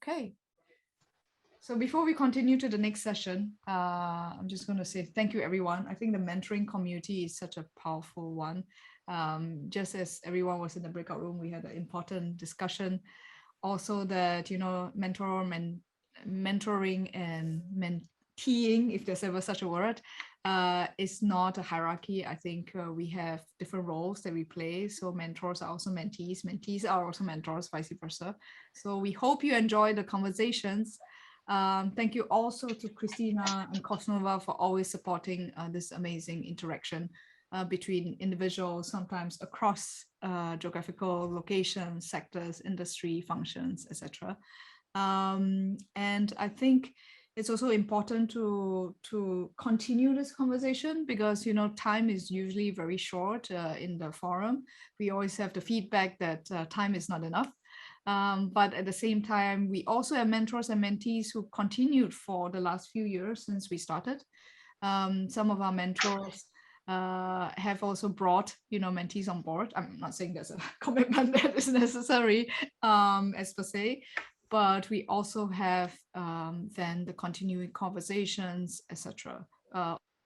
Okay. So before we continue to the next session, I'm just going to say thank you, everyone. I think the mentoring community is such a powerful one. Just as everyone was in the breakout room, we had an important discussion. Also that, mentoring and menteeing, if there's ever such a word, is not a hierarchy. I think we have different roles that we play. So mentors are also mentees. Mentees are also mentors, vice versa. So we hope you enjoy the conversations. Thank you also to Christina and Kosnova for always supporting this amazing interaction between individuals, sometimes across geographical locations, sectors, industry, functions, etc. And I think it's also important to continue this conversation because, time is usually very short in the forum. We always have the feedback that time is not enough. But at the same time, we also have mentors and mentees who continued for the last few years since we started. Some of our mentors have also brought, mentees on board. I'm not saying there's a commitment that is necessary as per se, but we also have then the continuing conversations, etc.,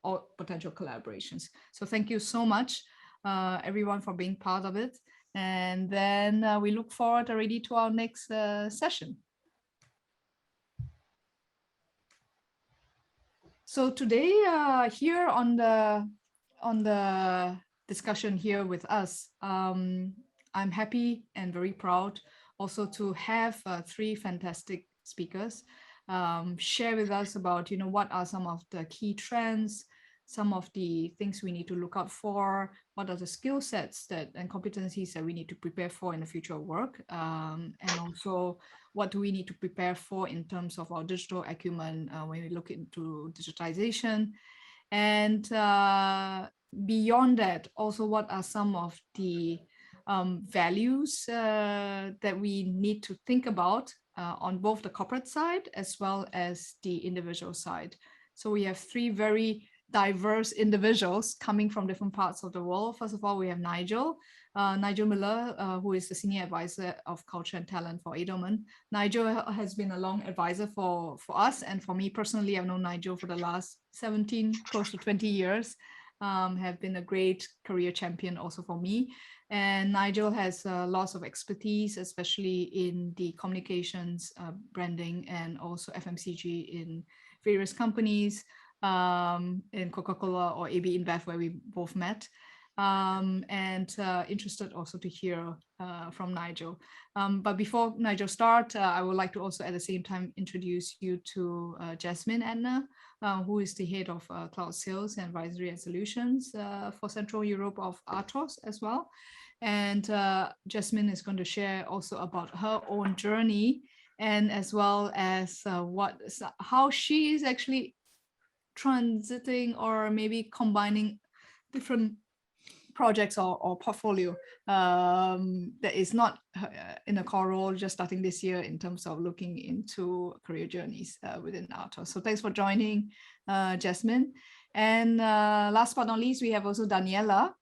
or potential collaborations. So thank you so much, everyone, for being part of it. And then we look forward already to our next session. So today, here on the discussion here with us, I'm happy and very proud also to have three fantastic speakers share with us about, what are some of the key trends, some of the things we need to look out for, what are the skill sets and competencies that we need to prepare for in the future of work, and also what do we need to prepare for in terms of our digital acumen when we look into digitization. And beyond that, also what are some of the values that we need to think about on both the corporate side as well as the individual side. So we have three very diverse individuals coming from different parts of the world. First of all, we have Nigel Miller, who is the Senior Advisor of Culture and Talent for Edelman. Nigel has been a long advisor for us, and for me personally, I've known Nigel for the last 17, close to 20 years, have been a great career champion also for me. And Nigel has lots of expertise, especially in the communications, branding, and also FMCG in various companies, in Coca-Cola or AB InBev, where we both met, and interested also to hear from Nigel. But before Nigel starts, I would like to also at the same time introduce you to Jasmin Endner, who is the head of Cloud Sales and Advisory and Solutions for Central Europe of Atos as well. And Jasmin is going to share also about her own journey, and as well as how she is actually transiting or maybe combining different projects or portfolio that is not in a core role, just starting this year in terms of looking into career journeys within Atos. So thanks for joining, Jasmin. And last but not least, we have also Daniela.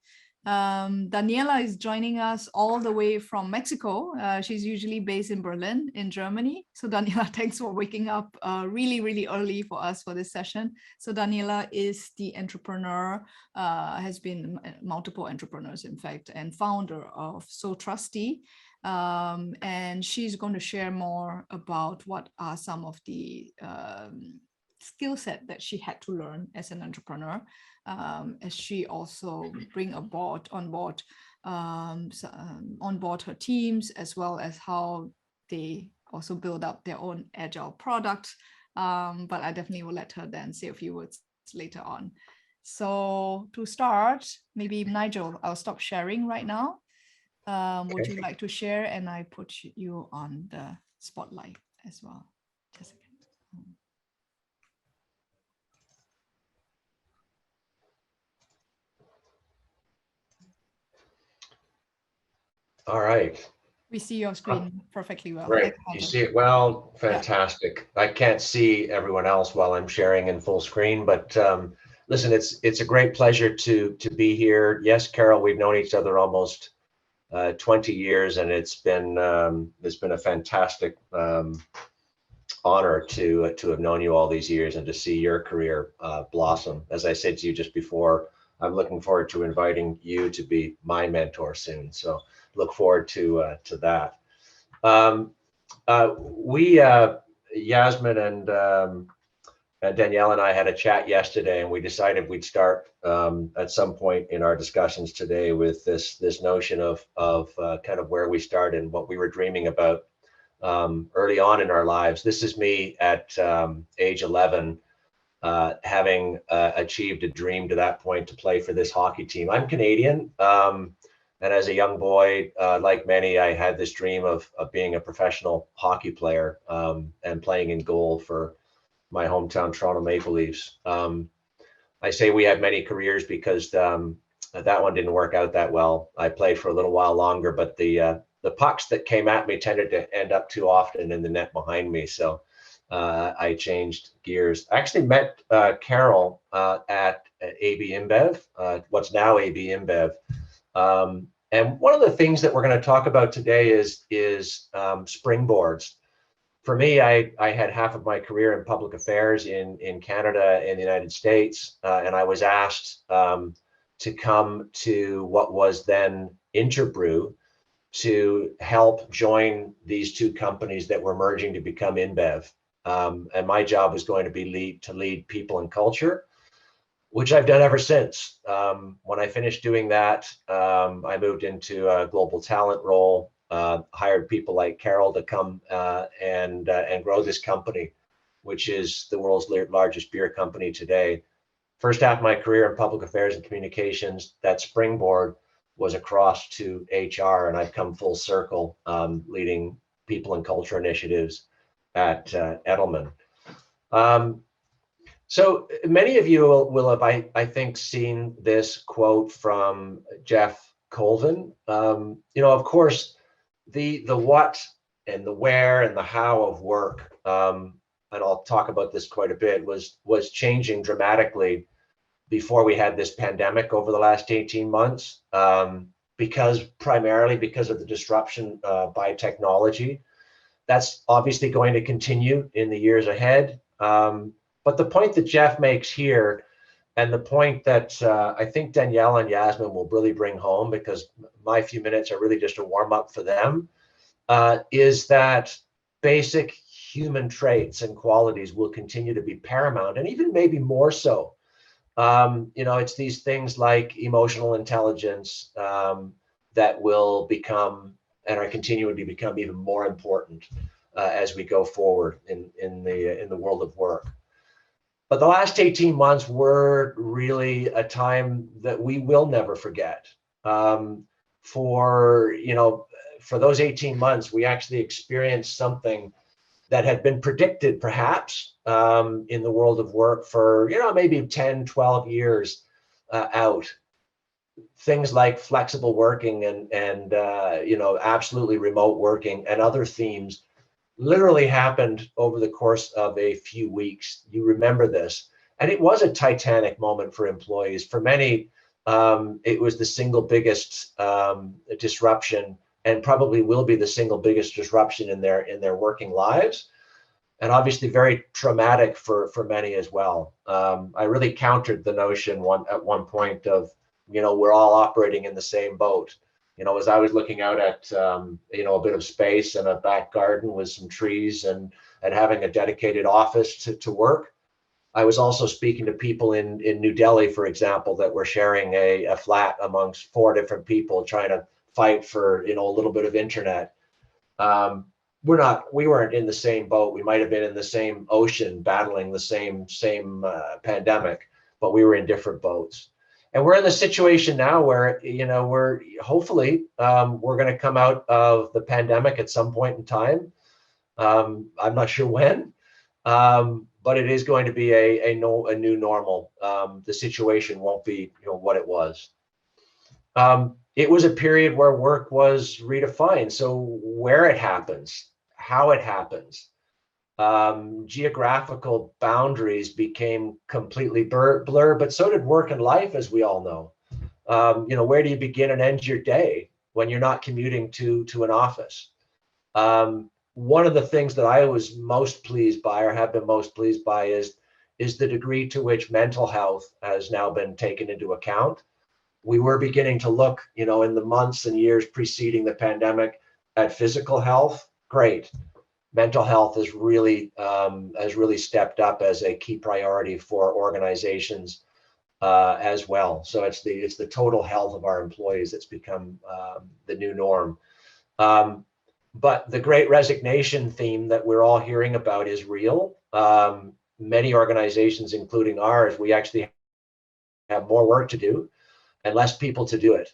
Daniela is joining us all the way from Mexico. She's usually based in Berlin, in Germany. So Daniela, thanks for waking up really, really early for us for this session. So Daniela is the entrepreneur, has been multiple entrepreneurs, in fact, and founder of Sotrusty. And she's going to share more about what are some of the skill set that she had to learn as an entrepreneur, as she also bring on board her teams, as well as how they also build up their own agile product. But I definitely will let her then say a few words later on. So to start, maybe Nigel, I'll stop sharing right now. Would you like to share? And I put you on the spotlight as well. Just a second. All right. We see your screen perfectly well. Great. You see it well? Fantastic. Yeah. I can't see everyone else while I'm sharing in full screen, but listen, it's a great pleasure to be here. Yes, Carol, we've known each other almost 20 years, and it's been a fantastic honor to have known you all these years and to see your career blossom. As I said to you just before, I'm looking forward to inviting you to be my mentor soon. So look forward to that. Jasmin and Danielle and I had a chat yesterday, and we decided we'd start at some point in our discussions today with this notion of kind of where we started and what we were dreaming about early on in our lives. This is me at age 11, having achieved a dream to that point to play for this hockey team. I'm Canadian, and as a young boy, like many, I had this dream of being a professional hockey player and playing in goal for my hometown Toronto Maple Leafs. I say we had many careers because that one didn't work out that well. I played for a little while longer, but the pucks that came at me tended to end up too often in the net behind me. So I changed gears. I actually met Carol at AB InBev, what's now AB InBev. And one of the things that we're going to talk about today is springboards. For me, I had half of my career in public affairs in Canada and the United States, and I was asked to come to what was then Interbrew to help join these two companies that were merging to become InBev. And my job was going to be to lead people and culture, which I've done ever since. When I finished doing that, I moved into a global talent role. Hired people like Carol to come and grow this company, which is the world's largest beer company today. First half of my career in public affairs and communications, that springboard was across to HR, and I've come full circle leading people and culture initiatives at Edelman. So many of you will have, I think, seen this quote from Jeff Colvin. Of course, the what and the where and the how of work, and I'll talk about this quite a bit, was changing dramatically before we had this pandemic over the last 18 months, primarily because of the disruption by technology. That's obviously going to continue in the years ahead. But the point that Jeff makes here, and the point that I think Danielle and Jasmin will really bring home, because my few minutes are really just a warm up for them, is that basic human traits and qualities will continue to be paramount, and even maybe more so. It's these things like emotional intelligence that will become and are continuing to become even more important as we go forward in the world of work. But the last 18 months were really a time that we will never forget. For those 18 months, we actually experienced something that had been predicted perhaps in the world of work for, maybe 10, 12 years out. Things like flexible working and absolutely remote working and other themes literally happened over the course of a few weeks. You remember this. And it was a titanic moment for employees. For many, it was the single biggest disruption, and probably will be the single biggest disruption in their working lives. And obviously very traumatic for many as well. I really countered the notion at one point of, we're all operating in the same boat. As I was looking out at, a bit of space and a back garden with some trees and having a dedicated office to work, I was also speaking to people in New Delhi, for example, that were sharing a flat amongst 4 different people trying to fight for, a little bit of internet. We weren't in the same boat. We might have been in the same ocean battling the same pandemic, but we were in different boats. And we're in the situation now where, we're hopefully we're going to come out of the pandemic at some point in time. I'm not sure when, but it is going to be a new normal. The situation won't be what it was. It was a period where work was redefined. So where it happens, how it happens, geographical boundaries became completely blurred, but so did work and life, as we all know. Where do you begin and end your day when you're not commuting to an office? one of the things that I was most pleased by, or have been most pleased by, is the degree to which mental health has now been taken into account. We were beginning to look, in the months and years preceding the pandemic at physical health. Great. Mental health has really stepped up as a key priority for organizations as well. So it's the total health of our employees that's become the new norm. But the great resignation theme that we're all hearing about is real. Many organizations, including ours, we actually have more work to do and less people to do it,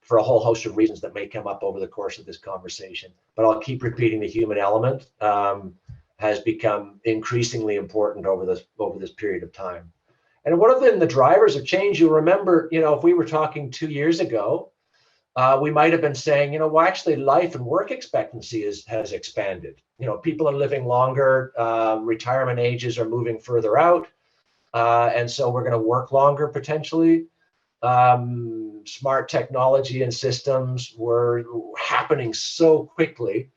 for a whole host of reasons that may come up over the course of this conversation. But I'll keep repeating, the human element has become increasingly important over this period of time. And what have been the drivers of change? You'll remember, if we were talking 2 years ago, we might have been saying, well, actually life and work expectancy has expanded. People are living longer, retirement ages are moving further out, and so we're going to work longer potentially. Smart technology and systems were happening so quickly.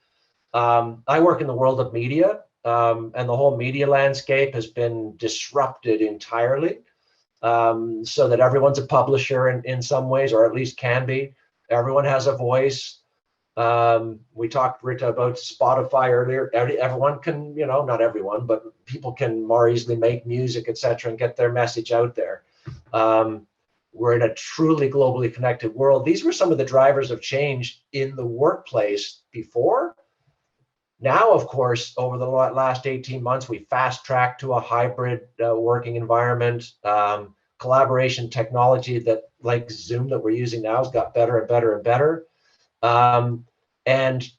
I work in the world of media, and the whole media landscape has been disrupted entirely, so that everyone's a publisher in some ways, or at least can be. Everyone has a voice. We talked, Rita, about Spotify earlier. Everyone can, not everyone, but people can more easily make music, etc., and get their message out there. We're in a truly globally connected world. These were some of the drivers of change in the workplace before. Now, of course, over the last 18 months, we fast-tracked to a hybrid working environment. Collaboration technology like Zoom that we're using now has got better and better and better. And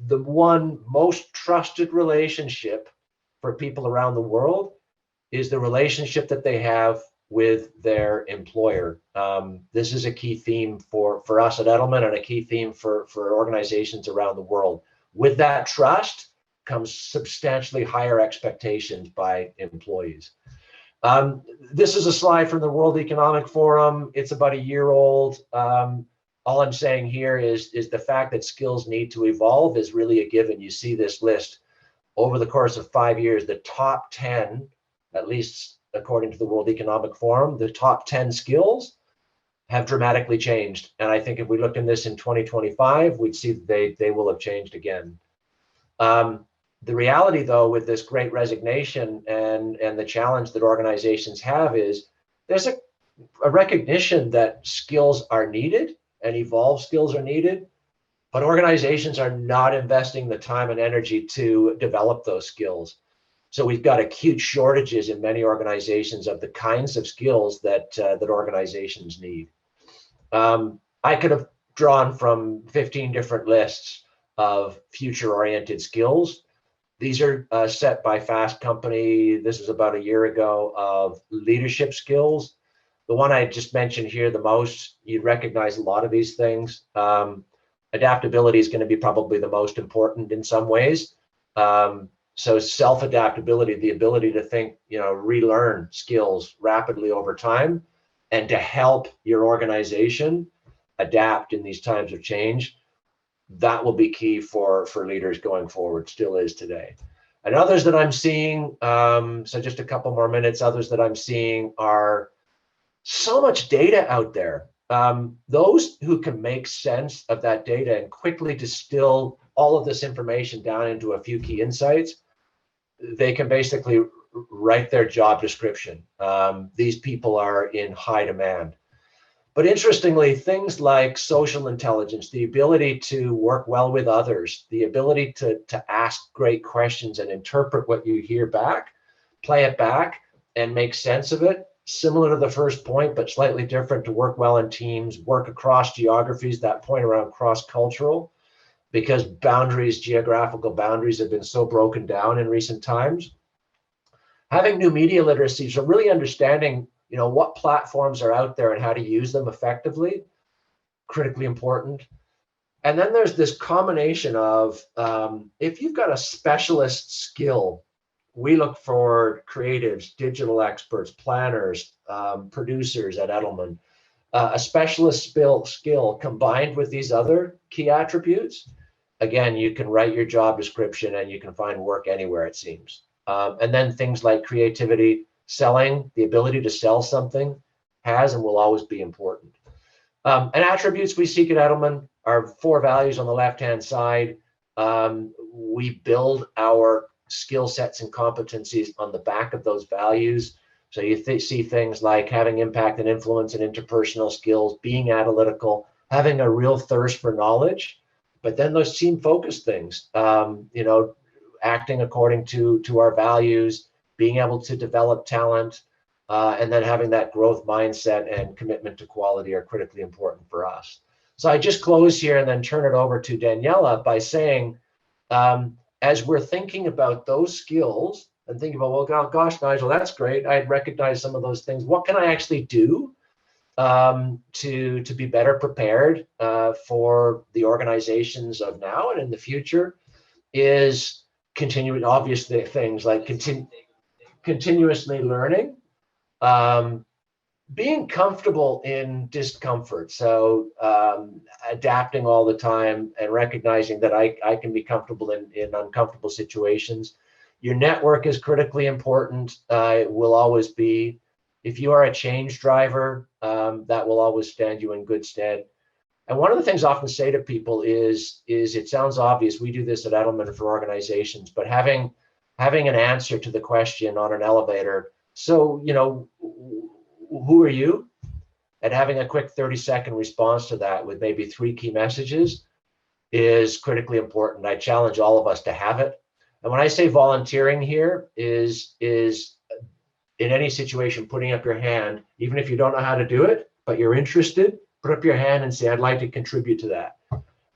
the one most trusted relationship for people around the world is the relationship that they have with their employer. This is a key theme for us at Edelman, and a key theme for organizations around the world. With that trust comes substantially higher expectations by employees. This is a slide from the World Economic Forum. It's about a year old. All I'm saying here is the fact that skills need to evolve is really a given. You see this list over the course of 5 years, the top 10, at least according to the World Economic Forum, the top 10 skills have dramatically changed. And I think if we looked in this in 2025, we'd see that they will have changed again. The reality, though, with this great resignation and the challenge that organizations have is there's a recognition that skills are needed and evolved skills are needed, but organizations are not investing the time and energy to develop those skills. So we've got acute shortages in many organizations of the kinds of skills that organizations need. I could have drawn from 15 different lists of future-oriented skills. These are set by Fast Company. This is about a year ago, of leadership skills. The one I just mentioned here the most, you'd recognize a lot of these things. Adaptability is going to be probably the most important in some ways. So self-adaptability, the ability to think, relearn skills rapidly over time, and to help your organization adapt in these times of change, that will be key for leaders going forward, still is today. And others that I'm seeing, so just a couple more minutes, others that I'm seeing are so much data out there. Those who can make sense of that data and quickly distill all of this information down into a few key insights, they can basically write their job description. These people are in high demand. But interestingly, things like social intelligence, the ability to work well with others, the ability to ask great questions and interpret what you hear back, play it back, and make sense of it, similar to the first point, but slightly different, to work well in teams, work across geographies, that point around cross-cultural, because geographical boundaries have been so broken down in recent times. Having new media literacy, so really understanding what platforms are out there and how to use them effectively, critically important. And then there's this combination of, if you've got a specialist skill, we look for creatives, digital experts, planners, producers at Edelman, a specialist skill combined with these other key attributes, again, you can write your job description and you can find work anywhere, it seems. And then things like creativity, selling, the ability to sell something has and will always be important. And attributes we seek at Edelman are 4 values on the left-hand side. We build our skill sets and competencies on the back of those values. So you see things like having impact and influence and interpersonal skills, being analytical, having a real thirst for knowledge, but then those team-focused things, acting according to our values, being able to develop talent, and then having that growth mindset and commitment to quality are critically important for us. So I just close here and then turn it over to Daniela by saying, as we're thinking about those skills and thinking about, well, gosh, Nigel, that's great. I recognize some of those things. What can I actually do to be better prepared for the organizations of now and in the future? Is continuing, obviously, things like continuously learning, being comfortable in discomfort. So adapting all the time and recognizing that I can be comfortable in uncomfortable situations. Your network is critically important. It will always be. If you are a change driver, that will always stand you in good stead. And one of the things I often say to people is it sounds obvious. We do this at Edelman for organizations, but having an answer to the question on an elevator. So, who are you? And having a quick 30-second response to that with maybe 3 key messages is critically important. I challenge all of us to have it. And when I say volunteering here is in any situation, putting up your hand, even if you don't know how to do it, but you're interested, put up your hand and say, I'd like to contribute to that.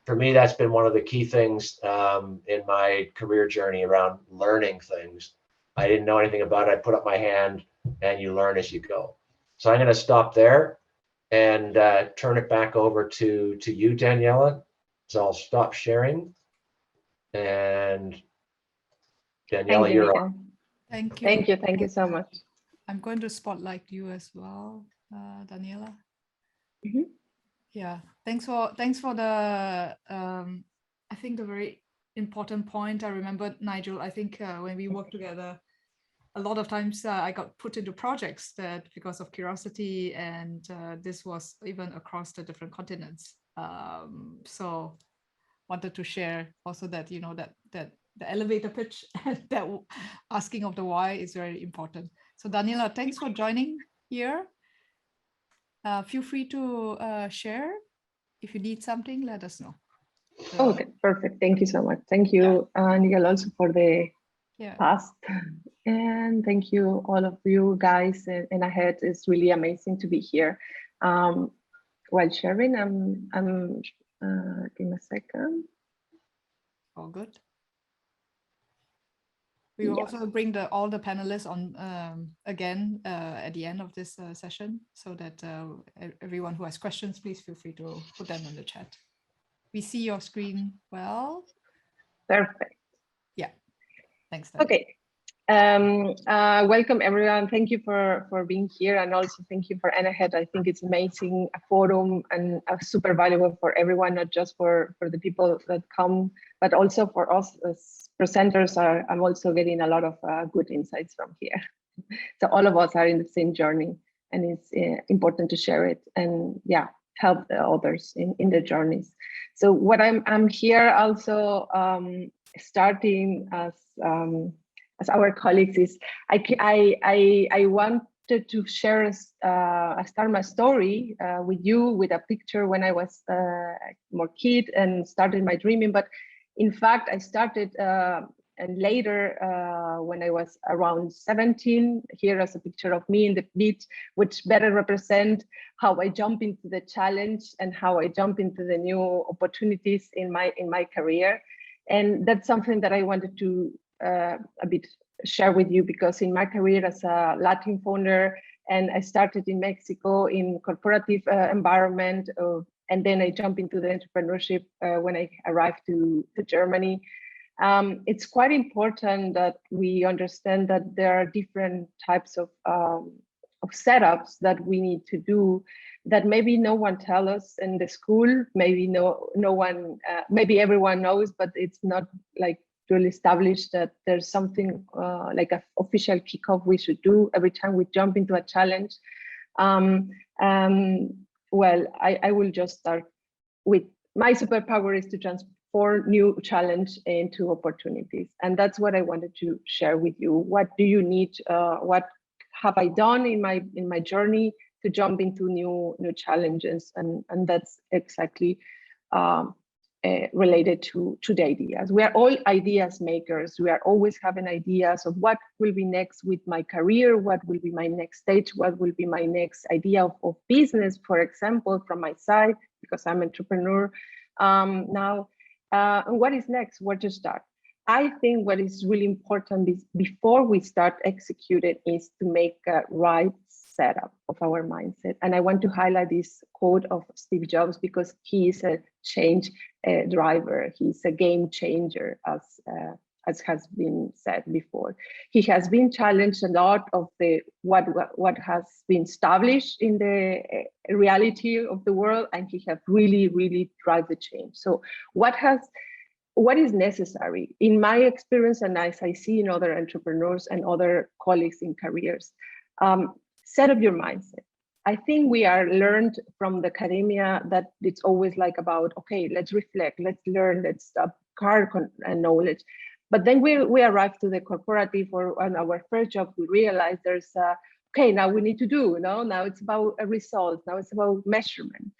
For me, that's been one of the key things in my career journey around learning things. I didn't know anything about it. I put up my hand and you learn as you go. So I'm going to stop there and turn it back over to you, Daniela. So I'll stop sharing. And Daniela, you're on. Thank you. Thank you. Thank you so much. I'm going to spotlight you as well, Daniela. Mm-hmm. Yeah, thanks for the I think the very important point. I remember, Nigel, I think when we worked together, a lot of times I got put into projects that because of curiosity, and this was even across the different continents. So wanted to share also that, that the elevator pitch and that asking of the why is very important. So Daniela, thanks for joining here. Feel free to share. If you need something, let us know. Okay, perfect. Thank you so much. Thank you, Nigel, also for the past. And thank you, all of you guys. And ahead, it's really amazing to be here. While sharing, give me a second. All good. We will also bring all the panelists on again at the end of this session, so that everyone who has questions, please feel free to put them in the chat. We see your screen well. Perfect. Yeah. Thanks. Dan. Okay. Welcome everyone. Thank you for being here, and also thank you for Ahead. I think it's amazing, a forum and super valuable for everyone, not just for the people that come, but also for us as presenters. I'm also getting a lot of good insights from here. So all of us are in the same journey, and it's important to share it and help the others in their journeys. So what I'm here also starting as our colleagues is I wanted to share start my story with you with a picture when I was more kid and started my dreaming. But in fact, I started and later when I was around 17. Here is a picture of me in the beach, which better represent how I jump into the challenge and how I jump into the new opportunities in my career. And that's something that I wanted to a bit share with you, because in my career as a Latin founder, and I started in Mexico in corporative environment, and then I jumped into the entrepreneurship when I arrived to Germany. It's quite important that we understand that there are different types of setups that we need to do that maybe no one tell us in the school, maybe no one, maybe everyone knows, but it's not like really established that there's something like an official kickoff we should do every time we jump into a challenge. Well, I will just start with my superpower is to transform new challenge into opportunities. And that's what I wanted to share with you. What do you need? What have I done in my journey to jump into new challenges? And that's exactly related to the ideas. We are all ideas makers. We are always having ideas of what will be next with my career, what will be my next stage, what will be my next idea of business, for example, from my side, because I'm an entrepreneur now. And what is next? Where to start? I think what is really important is before we start executing is to make a right setup of our mindset. And I want to highlight this quote of Steve Jobs because he is a change driver. He's a game changer, as has been said before. He has been challenged a lot of the what has been established in the reality of the world, and he has really drive the change. So what is necessary in my experience, and as I see in other entrepreneurs and other colleagues in careers, set up your mindset. I think we are learned from the academia that it's always like about, okay, let's reflect, let's learn, let's acquire knowledge. But then we arrive to the corporative or on our first job, we realize there's okay, now we need to do, now it's about a result, now it's about measurement.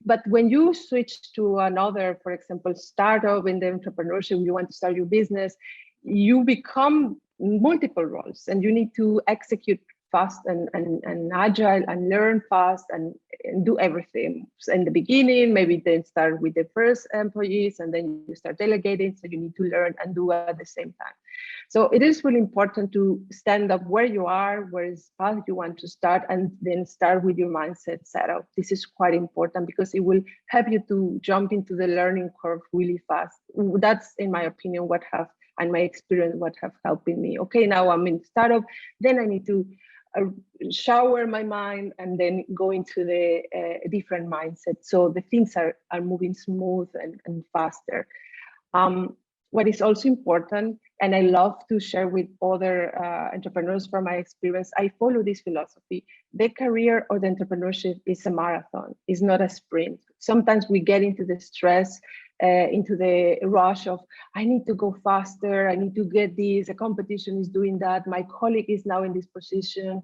But when you switch to another, for example, startup in the entrepreneurship, you want to start your business, you become multiple roles and you need to execute fast and agile and learn fast and do everything. So in the beginning, maybe then start with the first employees and then you start delegating. So you need to learn and do at the same time. So it is really important to stand up where you are, where is path you want to start, and then start with your mindset setup. This is quite important because it will help you to jump into the learning curve really fast. That's, in my opinion, what have, and my experience, what have helped me. Okay, now I'm in startup, then I need to shower my mind and then go into the different mindset. So the things are moving smooth and faster. What is also important, and I love to share with other entrepreneurs from my experience, I follow this philosophy. The career or the entrepreneurship is a marathon, it's not a sprint. Sometimes we get into the stress, into the rush of, I need to go faster, I need to get this, a competition is doing that, my colleague is now in this position.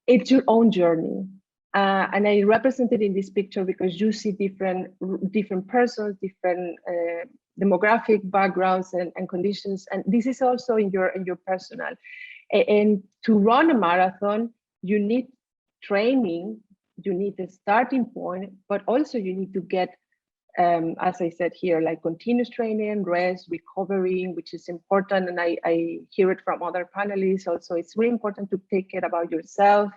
It's your own journey. And I represent it in this picture because you see different persons, different demographic backgrounds and conditions. And this is also in your personal. And to run a marathon, you need training, you need a starting point, but also you need to get, as I said here, like continuous training, rest, recovering, which is important. And I hear it from other panelists also. It's really important to take care about yourself.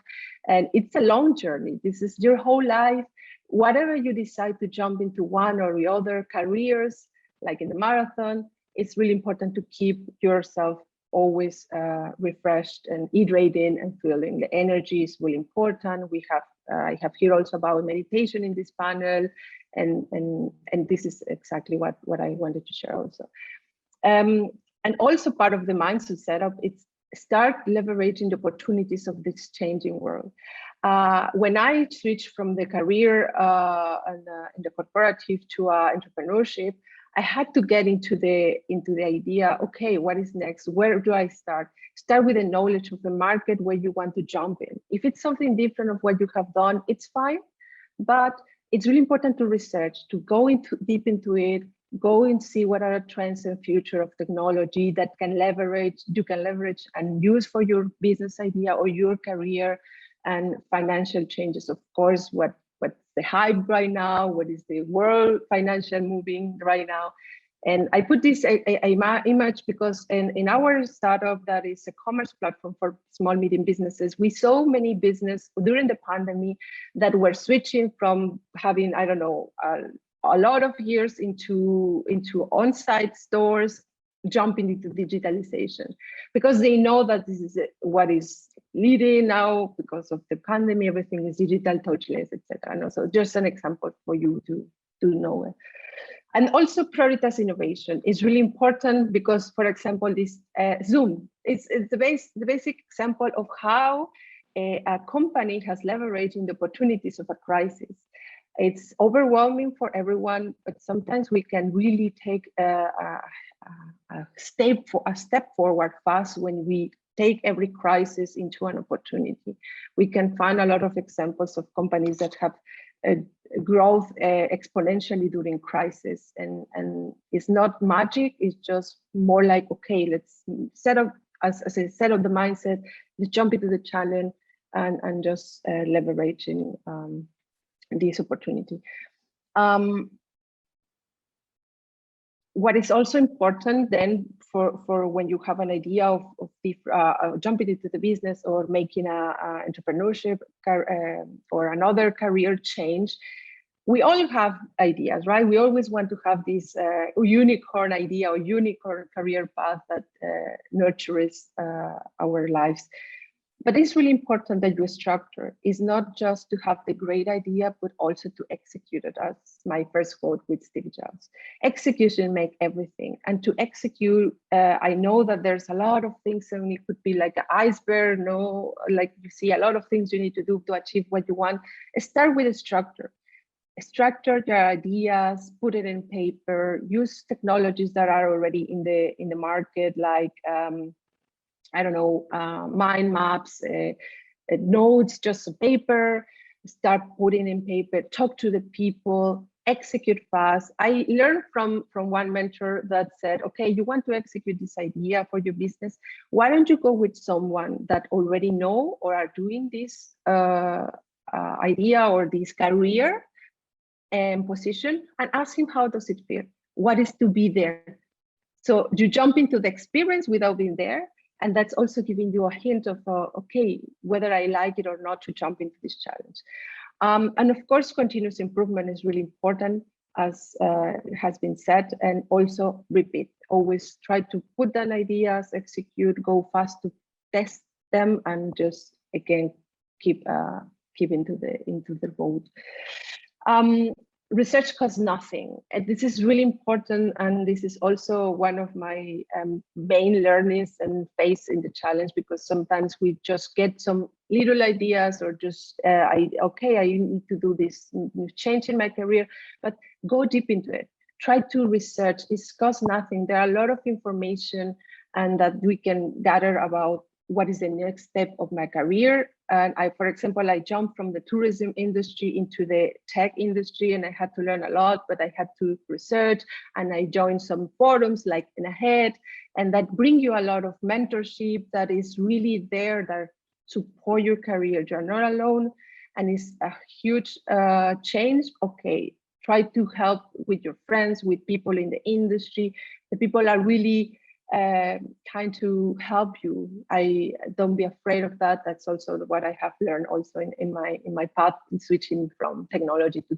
And it's a long journey. This is your whole life. Whatever you decide to jump into one or the other careers, like in the marathon, it's really important to keep yourself always refreshed and hydrating and feeling. The energy is really important. We have, I have here also about meditation in this panel. And this is exactly what I wanted to share also. And also part of the mindset setup, it's start leveraging the opportunities of this changing world. When I switched from the career in the corporative to entrepreneurship, I had to get into the idea, okay, what is next? Where do I start? Start with the knowledge of the market where you want to jump in. If it's something different of what you have done, it's fine, but it's really important to research, to go deep into it, go and see what are the trends and future of technology that you can leverage and use for your business idea or your career, and financial changes, of course, what's the hype right now, what is the world financial moving right now. And I put this image because in our startup, that is a commerce platform for small, medium businesses, we saw many businesses during the pandemic that were switching from having, I don't know, a lot of years into on-site stores jumping into digitalization, because they know that this is what is leading now because of the pandemic. Everything is digital, touchless, etc. So just an example for you to know it. And also prioritize innovation is really important because, for example, this Zoom, it's the basic example of how a company has leveraging the opportunities of a crisis. It's overwhelming for everyone, but sometimes we can really take a step forward fast when we take every crisis into an opportunity. We can find a lot of examples of companies that have growth exponentially during crisis, and it's not magic. It's just more like, okay, let's set up as I set up the mindset, let's jump into the challenge and just leveraging this opportunity. What is also important then for when you have an idea of jumping into the business or making a entrepreneurship or another career change, we all have ideas, right? We always want to have this unicorn idea or unicorn career path that nurtures our lives. But it's really important that your structure is not just to have the great idea, but also to execute it, as my first quote with Steve Jobs. Execution make everything. And to execute, I know that there's a lot of things, and it could be like an iceberg, no, like you see a lot of things you need to do to achieve what you want. Start with a structure. Structure your ideas, put it in paper, use technologies that are already in the market, like I don't know, mind maps, notes, just a paper, start putting in paper, talk to the people, execute fast. I learned from one mentor that said, okay, you want to execute this idea for your business, why don't you go with someone that already know or are doing this idea or this career and position, and ask him how does it feel? What is to be there? So you jump into the experience without being there, and that's also giving you a hint of, okay, whether I like it or not to jump into this challenge. And of course, continuous improvement is really important, as has been said, and also repeat. Always try to put down ideas, execute, go fast to test them, and just again keep into the road. Research costs nothing, and this is really important, and this is also one of my main learnings and face in the challenge, because sometimes we just get some little ideas or just I need to do this change in my career, but go deep into it. Try to research. It costs nothing. There are a lot of information and that we can gather about what is the next step of my career. And for example, I jumped from the tourism industry into the tech industry, and I had to learn a lot, but I had to research, and I joined some forums like In Ahead, and that bring you a lot of mentorship that is really there that support your career. You're not alone, and it's a huge change. Okay, try to help with your friends, with people in the industry. The people are really kind to help you. I don't be afraid of that. That's also what I have learned also in my path in switching from technology to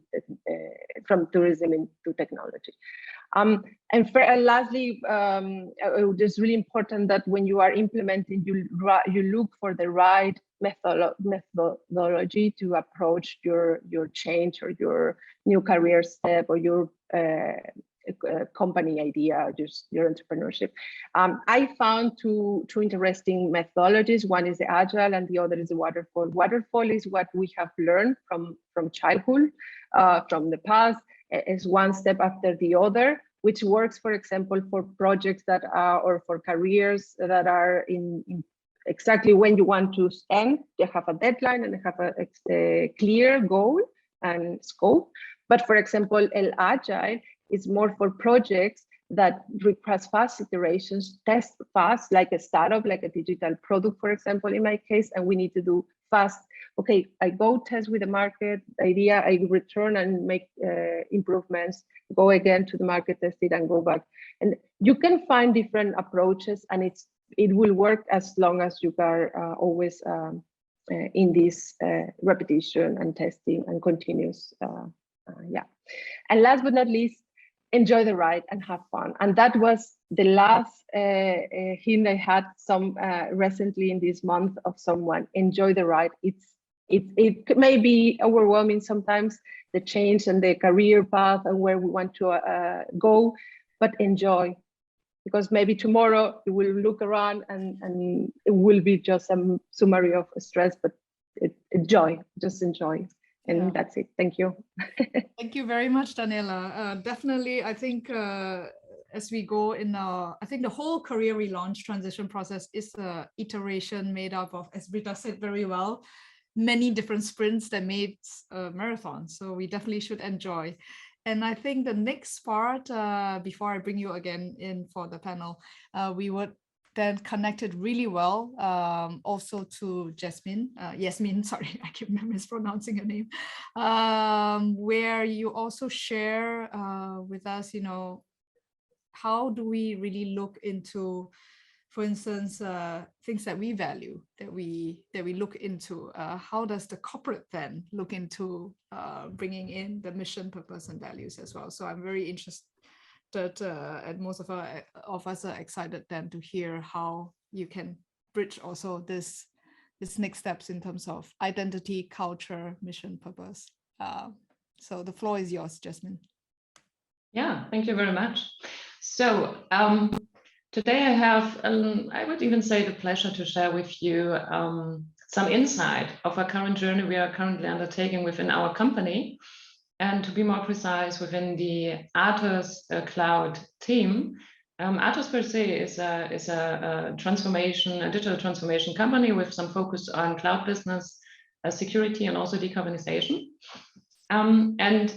from tourism into technology. And lastly, it's really important that when you are implementing, you look for the right methodology to approach your change or your new career step or your company idea, just your entrepreneurship. I found two interesting methodologies. One is the Agile and the other is the Waterfall. Waterfall is what we have learned from childhood, from the past. Is one step after the other, which works, for example, for projects that are, or for careers that are in exactly when you want to end. They have a deadline and they have a clear goal and scope. But for example, El Agile is more for projects that requires fast iterations, test fast, like a startup, like a digital product, for example, in my case, and we need to do fast. Okay, I go test with the market idea, I return and make improvements, go again to the market, test it and go back. And you can find different approaches, and it will work as long as you are always in this repetition and testing and continuous, yeah. And last but not least, enjoy the ride and have fun. And that was the last hint I had some recently in this month of someone. Enjoy the ride. It may be overwhelming sometimes, the change and the career path and where we want to go, but enjoy, because maybe tomorrow you will look around and it will be just a summary of stress, but enjoy, just enjoy. And that's it. Thank you. Thank you very much, Daniela. Definitely, I think as we go in I think the whole career relaunch transition process is an iteration made up of, as Britta said very well, many different sprints that made a marathon. So we definitely should enjoy. And I think the next part, before I bring you again in for the panel, we would then connected really well also to Jasmin, sorry, I keep mispronouncing her name, where you also share with us, how do we really look into, for instance, things that we value, that we look into. How does the corporate then look into bringing in the mission, purpose, and values as well? So I'm very interested, and most of us are excited then to hear how you can bridge also this next steps in terms of identity, culture, mission, purpose. So the floor is yours, Jasmin. Yeah, thank you very much. So today I have, I would even say, the pleasure to share with you some insight of our current journey we are currently undertaking within our company. And to be more precise, within the Atos Cloud team. Atos per se is a transformation, a digital transformation company with some focus on cloud business, security, and also decarbonization. And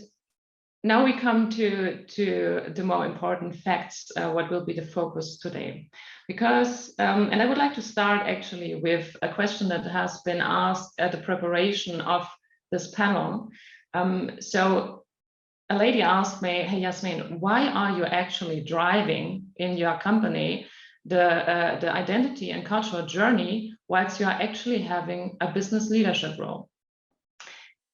now we come to the more important facts, what will be the focus today. Because, and I would like to start actually with a question that has been asked at the preparation of this panel. So a lady asked me, hey, Jasmin, why are you actually driving in your company the identity and cultural journey whilst you are actually having a business leadership role?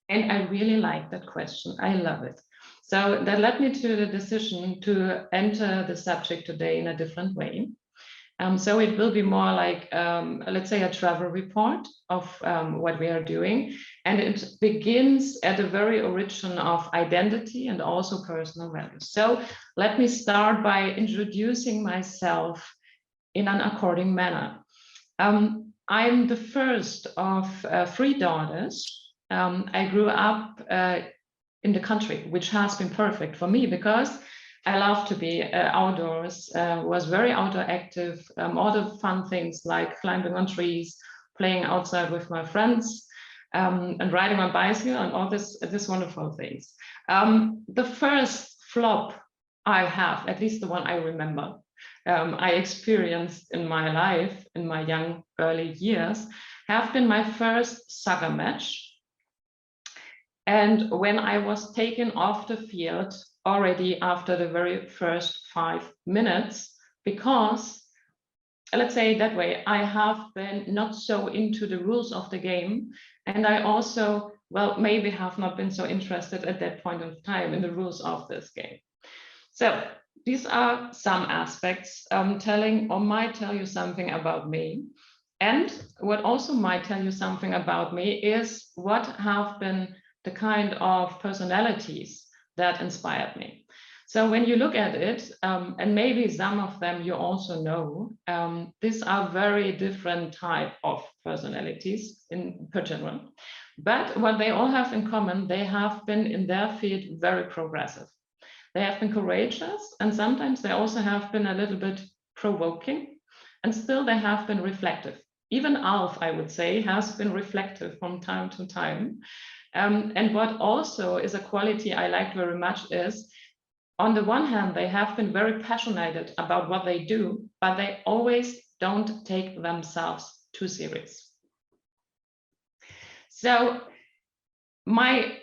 And I really like that question. I love it. So that led me to the decision to enter the subject today in a different way. So it will be more like, let's say, a travel report of what we are doing. And it begins at the very origin of identity and also personal values. So let me start by introducing myself in an according manner. I'm the first of 3 daughters. I grew up in the country, which has been perfect for me because I love to be outdoors, was very outdoor active, all the fun things like climbing on trees, playing outside with my friends, and riding my bicycle and all this wonderful things. The first flop I have, at least the one I remember, I experienced in my life, in my young early years, have been my first soccer match. And when I was taken off the field already after the very first 5 minutes, because, let's say it that way, I have been not so into the rules of the game. And I also, well, maybe have not been so interested at that point of time in the rules of this game. So these are some aspects telling or might tell you something about me. And what also might tell you something about me is what have been the kind of personalities that inspired me. So when you look at it, and maybe some of them you also know, these are very different type of personalities per general. But what they all have in common, they have been in their field very progressive. They have been courageous, and sometimes they also have been a little bit provoking, and still they have been reflective. Even Alf, I would say, has been reflective from time to time. And what also is a quality I like very much is, on the one hand, they have been very passionate about what they do, but they always don't take themselves too serious. So my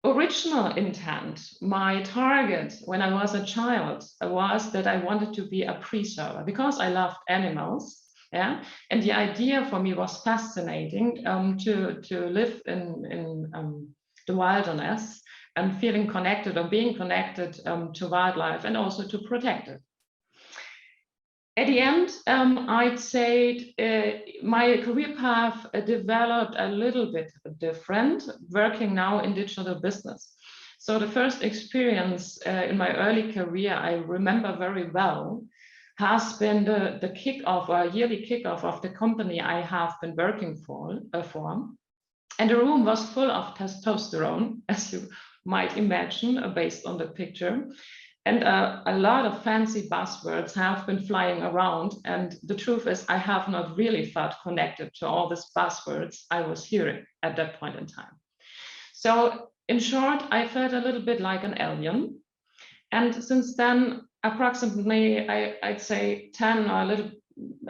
original intent, my target when I was a child was that I wanted to be a preserver because I loved animals. Yeah, and the idea for me was fascinating to live in the wilderness and feeling connected or being connected to wildlife and also to protect it. At the end, I'd say my career path developed a little bit different, working now in digital business. So the first experience in my early career, I remember very well, has been the kickoff or yearly kickoff of the company I have been working for. And the room was full of testosterone, as you might imagine, based on the picture. And a lot of fancy buzzwords have been flying around. And the truth is, I have not really felt connected to all these buzzwords I was hearing at that point in time. So in short, I felt a little bit like an alien. And since then, approximately, I'd say 10 or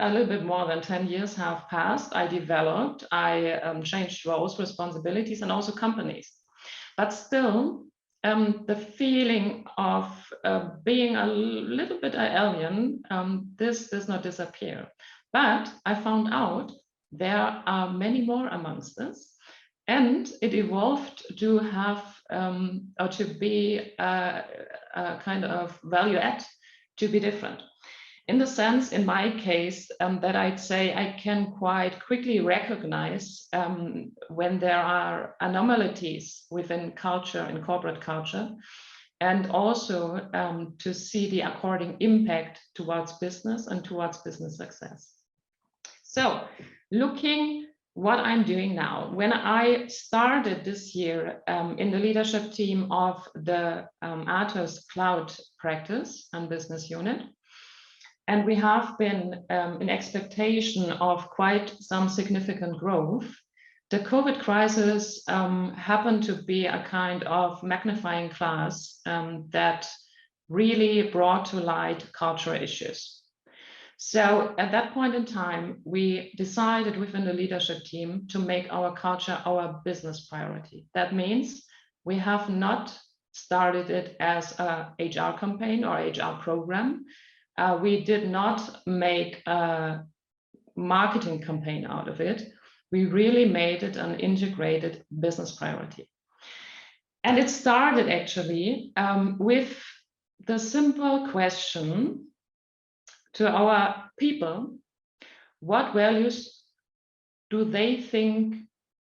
a little bit more than 10 years have passed. I developed, I changed roles, responsibilities, and also companies. But still, the feeling of being a little bit an alien, this does not disappear. But I found out there are many more amongst us, and it evolved to have or to be a kind of value add, to be different. In the sense, in my case, that I'd say I can quite quickly recognize when there are anomalies within culture and corporate culture, and also to see the according impact towards business and towards business success. So looking what I'm doing now, when I started this year in the leadership team of the Atos Cloud practice and business unit, and we have been in expectation of quite some significant growth, the COVID crisis happened to be a kind of magnifying glass that really brought to light cultural issues. So at that point in time, we decided within the leadership team to make our culture our business priority. That means we have not started it as a HR campaign or HR program. We did not make a marketing campaign out of it. We really made it an integrated business priority. And it started actually with the simple question to our people: what values do they think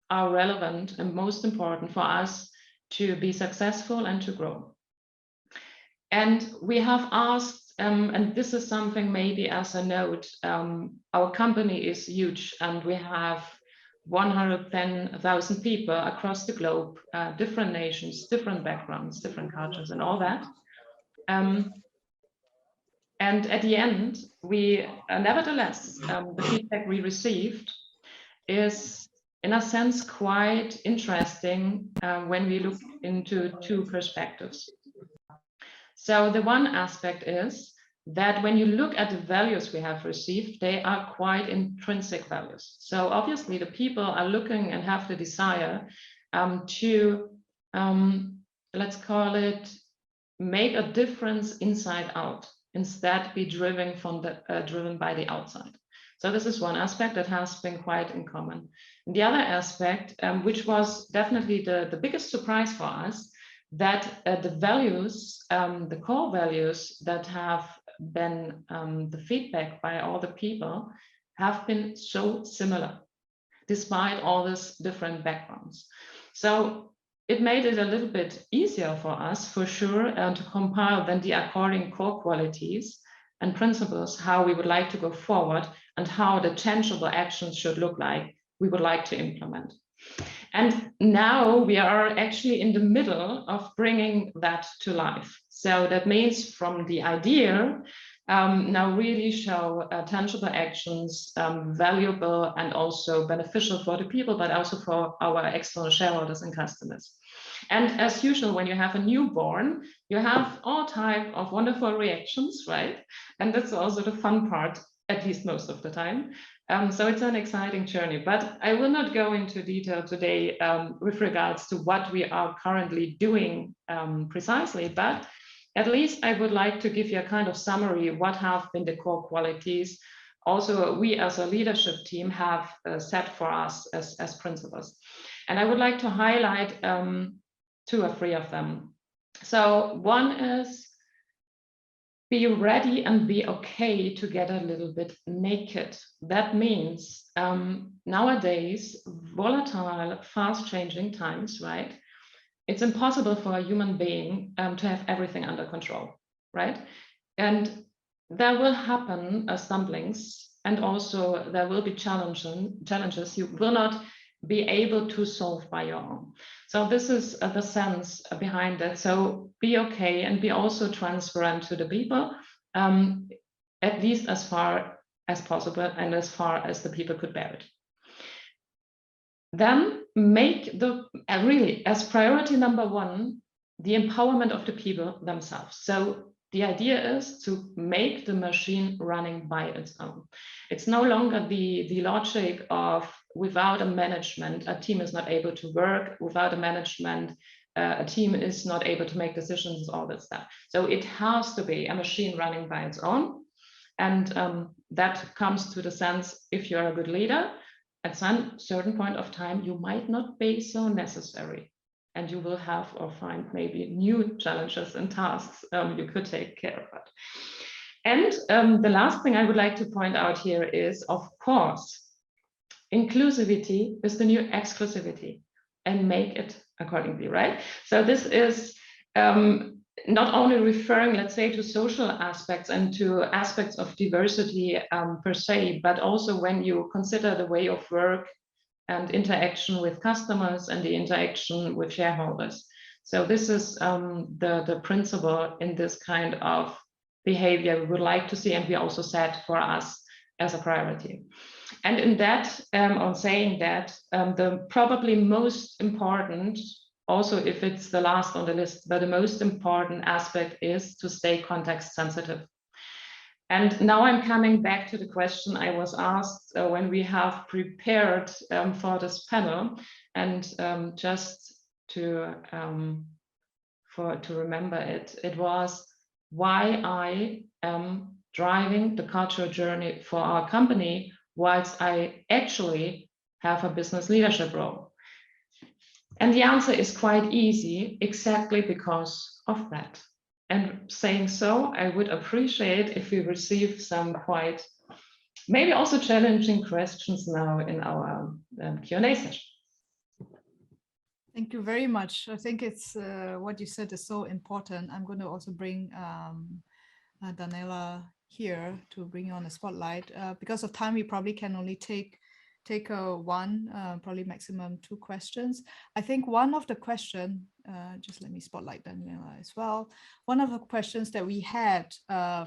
are relevant and most important for us to be successful and to grow? And we have asked, and this is something maybe as a note, our company is huge and we have 110,000 people across the globe, different nations, different backgrounds, different cultures and all that. And at the end, we nevertheless, the feedback we received is in a sense quite interesting when we look into two perspectives. So the one aspect is that when you look at the values we have received, they are quite intrinsic values. So obviously the people are looking and have the desire to, let's call it, make a difference inside out, instead be driven from the driven by the outside. So this is one aspect that has been quite in common. And the other aspect, which was definitely the biggest surprise for us, that the values, the core values that have been the feedback by all the people have been so similar, despite all these different backgrounds. So it made it a little bit easier for us, for sure, to compile then the according core qualities and principles, how we would like to go forward and how the tangible actions should look like we would like to implement. And now we are actually in the middle of bringing that to life. So that means from the idea, now really show tangible actions, valuable and also beneficial for the people, but also for our external shareholders and customers. And as usual, when you have a newborn, you have all types of wonderful reactions, right? And that's also the fun part, at least most of the time. So it's an exciting journey, but I will not go into detail today with regards to what we are currently doing precisely, but at least I would like to give you a kind of summary of what have been the core qualities. Also, we as a leadership team have set for us as principles. And I would like to highlight two or three of them. So one is be ready and be okay to get a little bit naked. That means nowadays, volatile, fast-changing times, right? It's impossible for a human being to have everything under control, right? And there will happen stumblings, and also there will be challenges you will not be able to solve by your own. So this is the sense behind it. So be okay and be also transparent to the people, at least as far as possible and as far as the people could bear it. Then make the really as priority number one, the empowerment of the people themselves. So the idea is to make the machine running by its own. It's no longer the logic of without a management, a team is not able to work. Without a management, a team is not able to make decisions, all that stuff. So it has to be a machine running by its own. And that comes to the sense, if you're a good leader, at some certain point of time, you might not be so necessary. And you will have or find maybe new challenges and tasks you could take care of it. And the last thing I would like to point out here is, of course, inclusivity is the new exclusivity, and make it accordingly, right? So this is not only referring, let's say, to social aspects and to aspects of diversity per se, but also when you consider the way of work and interaction with customers and the interaction with shareholders. So this is the principle in this kind of behavior we would like to see, and we also set for us as a priority. And in that, on saying that, the probably most important, also if it's the last on the list, but the most important aspect is to stay context sensitive. And now I'm coming back to the question I was asked when we have prepared for this panel, and just to remember it, it was why I am driving the cultural journey for our company whilst I actually have a business leadership role. And the answer is quite easy, exactly because of that. And saying so, I would appreciate if we receive some quite, maybe also challenging questions now in our Q&A session. Thank you very much. I think it's what you said is so important. I'm going to also bring Daniela here to bring you on the spotlight. Because of time, we probably can only take one, probably maximum 2 questions. I think one of the question, just let me spotlight Daniela as well. One of the questions that we had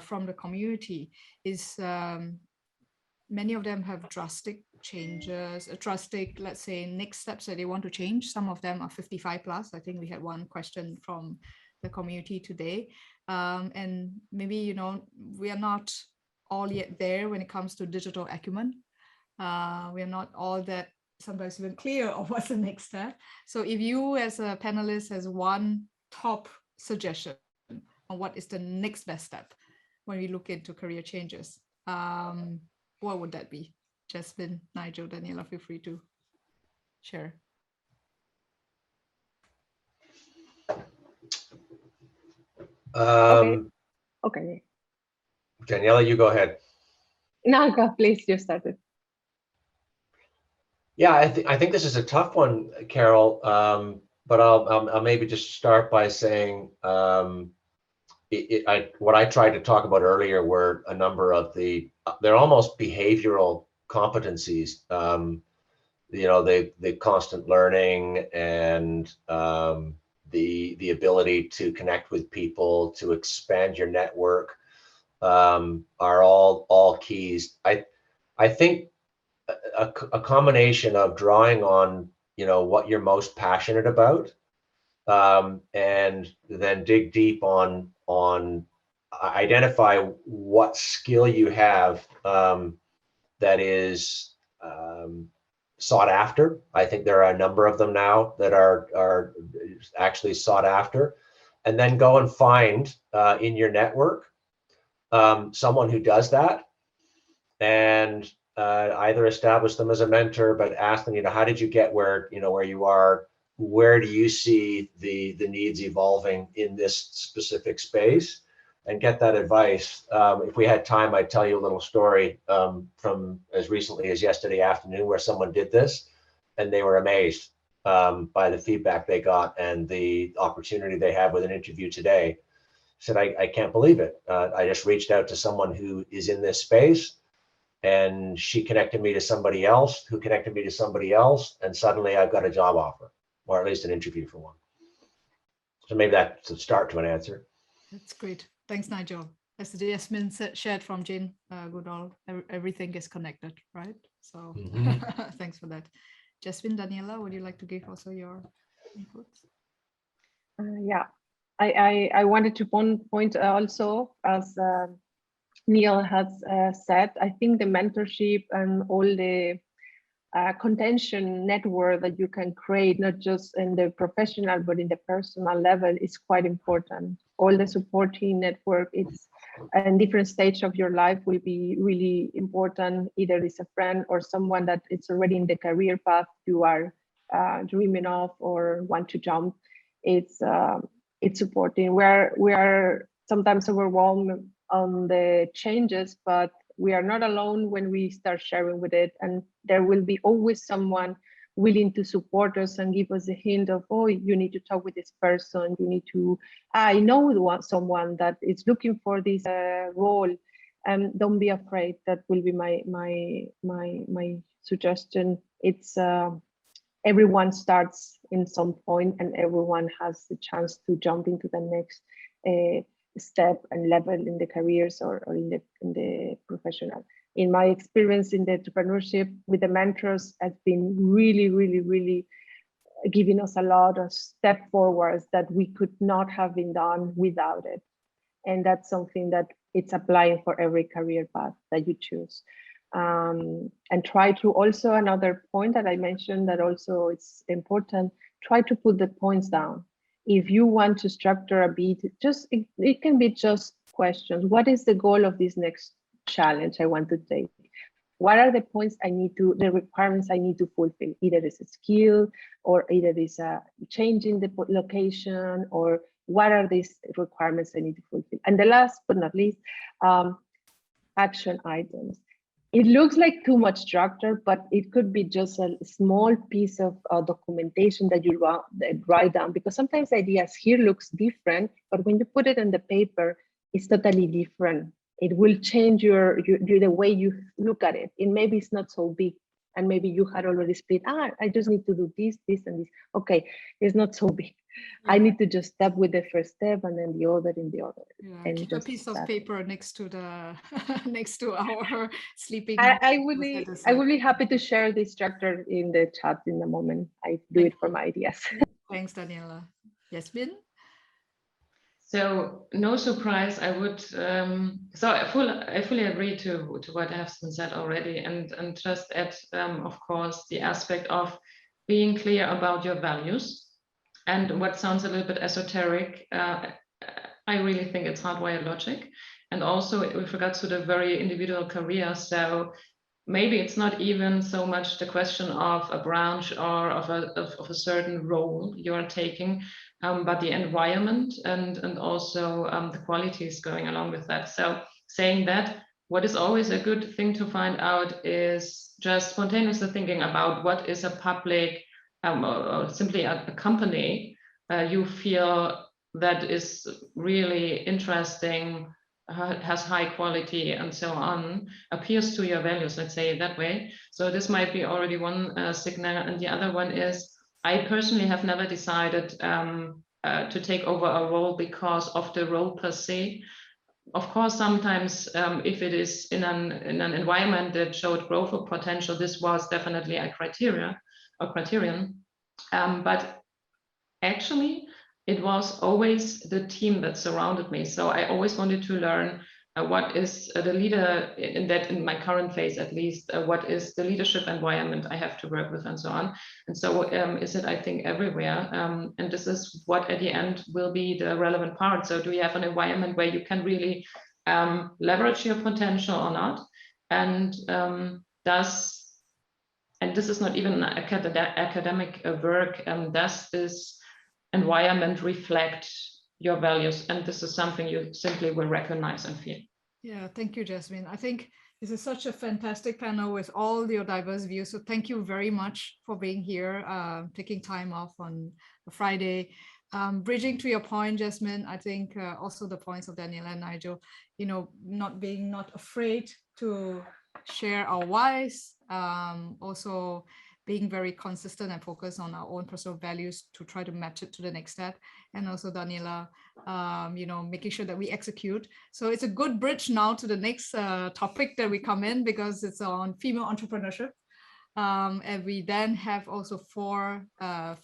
from the community is many of them have drastic changes, drastic, let's say, next steps that they want to change. Some of them are 55 plus. I think we had one question from the community today. And maybe, you know, we are not all yet there when it comes to digital acumen. We are not all that sometimes even clear of what's the next step. So if you as a panelist has one top suggestion on what is the next best step when we look into career changes, what would that be? Jasmin, Nigel, Daniela, feel free to share. Okay. Daniela, you go ahead. No, go, please, you started. Yeah, I think this is a tough one, Carol. But I'll maybe just start by saying what I tried to talk about earlier were a number of they're almost behavioral competencies. You know, the constant learning and the ability to connect with people, to expand your network, are all keys. I think a combination of drawing on, you know, what you're most passionate about, and then dig deep on identify what skill you have that is sought after. I think there are a number of them now that are actually sought after, and then go and find in your network someone who does that, and either establish them as a mentor, but ask them, you know, how did you get where you are? where do you see the needs evolving in this specific space, and get that advice. If we had time, I'd tell you a little story from as recently as yesterday afternoon, where someone did this and they were amazed by the feedback they got and the opportunity they had with an interview today. Said, I can't believe it. I just reached out to someone who is in this space, and she connected me to somebody else who connected me to somebody else, and suddenly I've got a job offer, or at least an interview for one. So maybe that's a start to an answer. That's great. Thanks, Nigel. As Jasmin shared from Jane Goodall, everything is connected, right? So thanks for that. Jasmin, Daniela, would you like to give also your inputs? Yeah, I wanted to point also, as Neil has said, I think the mentorship and all the contention network that you can create, not just in the professional, but in the personal level, is quite important. All the supporting network, it's in different stage of your life, will be really important. Either it's a friend or someone that it's already in the career path you are dreaming of or want to jump. It's supporting. We are sometimes overwhelmed on the changes, but we are not alone when we start sharing with it, and there will be always someone willing to support us and give us a hint of, oh, you need to talk with this person. You need to, I know someone that is looking for this role, and don't be afraid. That will be my suggestion. It's everyone starts in some point, and everyone has the chance to jump into the next step and level in the careers or in the professional. In my experience in the entrepreneurship with the mentors, has been really giving us a lot of step forwards that we could not have been done without it. And that's something that it's applying for every career path that you choose. And try to also, another point that I mentioned that also it's important, try to put the points down. If you want to structure a bit, just it can be just questions. What is the goal of this next challenge I want to take? What are the points the requirements I need to fulfill? Either it's a skill, or either it's a change in the location, or what are these requirements I need to fulfill? And the last but not least, action items. It looks like too much structure, but it could be just a small piece of documentation that you write down, because sometimes ideas here looks different, but when you put it on the paper, it's totally different. It will change the way you look at it. And maybe it's not so big, and maybe you had already split. I just need to do this, and this. Okay, it's not so big. Yeah. I need to just step with the first step, and then the other, and the other. Yeah, and keep a piece of paper next to the next to our sleeping. I would be happy to share this structure in the chat in the moment I do it for my ideas. Thanks, Daniela. Jasmin? So no surprise, I would. So I fully agree to what has been said already, and just add, of course, the aspect of being clear about your values. And what sounds a little bit esoteric, I really think it's hardwired logic. And also with regards to the very individual career, so maybe it's not even so much the question of a branch or of a certain role you are taking, but the environment and also the qualities going along with that. So saying that, what is always a good thing to find out is just spontaneously thinking about what is a public or simply a company you feel that is really interesting, has high quality and so on, appeals to your values, let's say it that way. So this might be already one signal. And the other one is, I personally have never decided to take over a role because of the role per se. Of course, sometimes if it is in an environment that showed growth or potential, this was definitely a criterion. But actually, it was always the team that surrounded me. So I always wanted to learn what is the leader in my current phase, at least, what is the leadership environment I have to work with and so on. And so is it, I think, everywhere. And this is what at the end will be the relevant part. So do you have an environment where you can really this is not even academic work, does this environment reflect your values? And this is something you simply will recognize and feel. Yeah, thank you, Jasmin. I think this is such a fantastic panel with all your diverse views. So thank you very much for being here, taking time off on a Friday. Bridging to your point, Jasmin, I think also the points of Daniela and Nigel, you know, not afraid to share our whys, also being very consistent and focused on our own personal values to try to match it to the next step. And also Daniela, you know, making sure that we execute. So it's a good bridge now to the next topic that we come in, because it's on female entrepreneurship. And we then have also 4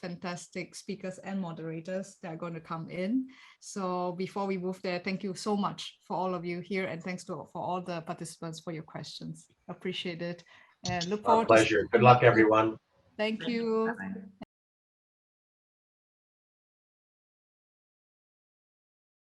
fantastic speakers and moderators that are going to come in. So before we move there, thank you so much for all of you here, and thanks for all the participants for your questions. Appreciate it, and look forward. Our pleasure. Good luck, everyone. Thank you. Bye-bye.